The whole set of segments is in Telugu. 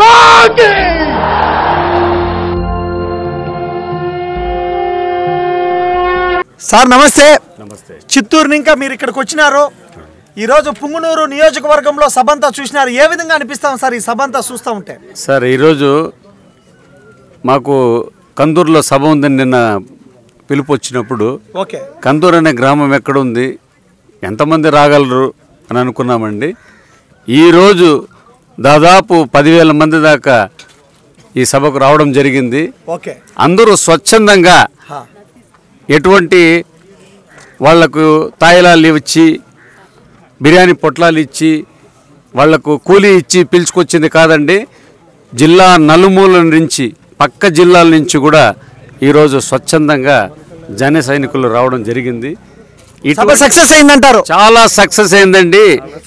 మాతా కీ సార్ నమస్తే. నమస్తే. చిత్తూరు ఇంకా మీరు ఇక్కడికి వచ్చినారు. ఈరోజు పుంగనూరు నియోజకవర్గంలో సభంతా చూసినారు. ఏ విధంగా అనిపిస్తాం సార్ ఈ సభంతా చూస్తూ ఉంటే? సార్ ఈరోజు మాకు కందూరులో సభ ఉందని నిన్న పిలుపు వచ్చినప్పుడు ఓకే కందూరు అనే గ్రామం ఎక్కడుంది, ఎంతమంది రాగలరు అని అనుకున్నామండి. ఈరోజు దాదాపు 10,000 మంది దాకా ఈ సభకు రావడం జరిగింది. ఓకే అందరూ స్వచ్ఛందంగా ఎటువంటి వాళ్లకు తాయిలాలు ఇచ్చి బిర్యానీ పొట్లాలు ఇచ్చి వాళ్లకు కూలీ ఇచ్చి పిలుచుకొచ్చింది కాదండి. జిల్లా నలుమూలల నుంచి పక్క జిల్లాల నుంచి కూడా ఈరోజు స్వచ్ఛందంగా జన సైనికులు రావడం జరిగింది. సక్సెస్ అయిందంటారు? చాలా సక్సెస్ అయిందండి.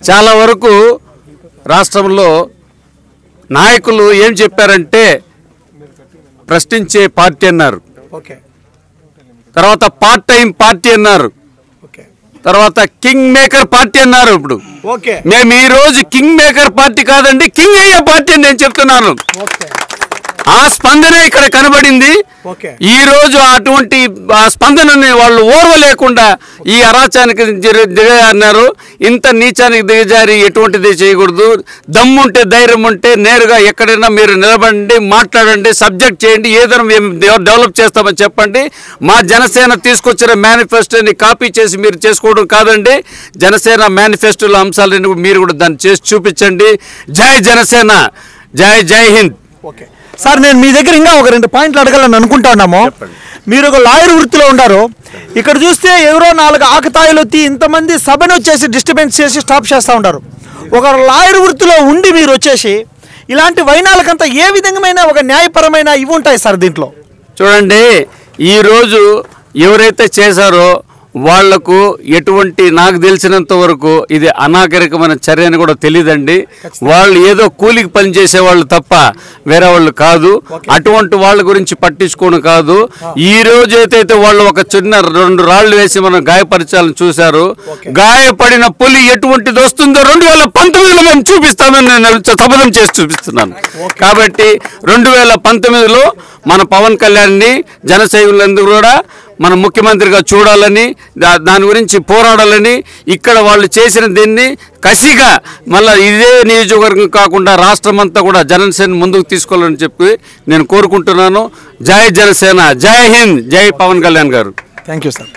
చాలా వరకు రాష్ట్రంలో నాయకులు ఏం చెప్పారంటే ప్రశ్నించే పార్టీ అన్నారు, తర్వాత పార్ట్ టైం పార్టీ అన్నారు, తర్వాత కింగ్ మేకర్ పార్టీ అన్నారు. ఇప్పుడు మేము ఈ రోజు కింగ్ మేకర్ పార్టీ కాదండి, కింగ్ అయ్యే పార్టీ అని నేను చెప్తున్నాను. ఆ స్పందన ఇక్కడ కనబడింది. ఈ రోజు అటువంటి ఆ స్పందనని వాళ్ళు ఓర్వలేకుండా ఈ అరాచానికి దిగజారినారు. ఇంత నీచానికి దిగజారి ఎటువంటిది చేయకూడదు. దమ్ముంటే ధైర్యం ఉంటే నేరుగా ఎక్కడైనా మీరు నిలబడండి, మాట్లాడండి, సబ్జెక్ట్ చేయండి, ఏదైనా మేము డెవలప్ చేస్తామని చెప్పండి. మా జనసేన తీసుకొచ్చిన మేనిఫెస్టోని కాపీ చేసి మీరు చేసుకోవడం కాదండి. జనసేన మేనిఫెస్టోలో అంశాలను మీరు కూడా దాన్ని చేసి చూపించండి. జై జనసేన, జై జై హింద్. ఓకే సార్, నేను మీ దగ్గర ఇంకా ఒక 2 పాయింట్లు అడగాలని అనుకుంటున్నాము. మీరు ఒక లాయర్ వృత్తిలో ఉన్నారు. ఇక్కడ చూస్తే ఎవరో 4 ఆకతాయిలు వచ్చి ఇంతమంది సభను వచ్చేసి డిస్టర్బెన్స్ చేసి స్టాప్ చేస్తూ ఉంటారు. ఒక లాయర్ వృత్తిలో ఉండి మీరు వచ్చేసి ఇలాంటి వైనాలకంతా ఏ విధమైన ఒక న్యాయపరమైన ఇవి ఉంటాయి సార్ దీంట్లో? చూడండి, ఈరోజు ఎవరైతే చేశారో వాళ్లకు ఎటువంటి, నాకు తెలిసినంత వరకు ఇది అనాగరికమైన చర్య అని కూడా తెలియదండి. వాళ్ళు ఏదో కూలికి పని చేసేవాళ్ళు తప్ప వేరే వాళ్ళు కాదు. అటువంటి వాళ్ళ గురించి పట్టించుకోను కాదు. ఈ రోజు అయితే వాళ్ళు ఒక చిన్న 2 రాళ్లు వేసి మనం గాయపరచాలని చూశారు. గాయపడిన పులి ఎటువంటిది వస్తుందో 2019లో మేము చూపిస్తామని నేను శపథం చేసి చూపిస్తున్నాను. కాబట్టి 2019లో మన పవన్ కళ్యాణ్ని జనసైనికులందరూ కూడా మన ముఖ్యమంత్రిగా చూడాలని, దాని గురించి పోరాడాలని, ఇక్కడ వాళ్ళు చేసిన దీన్ని కసిగా మళ్ళీ ఇదే నియోజకవర్గం కాకుండా రాష్ట్రం అంతా కూడా జనసేన ముందుకు తీసుకోవాలని చెప్పి నేను కోరుకుంటున్నాను. జై జనసేన, జై హింద్, జై పవన్ కళ్యాణ్ గారు. Thank you sir.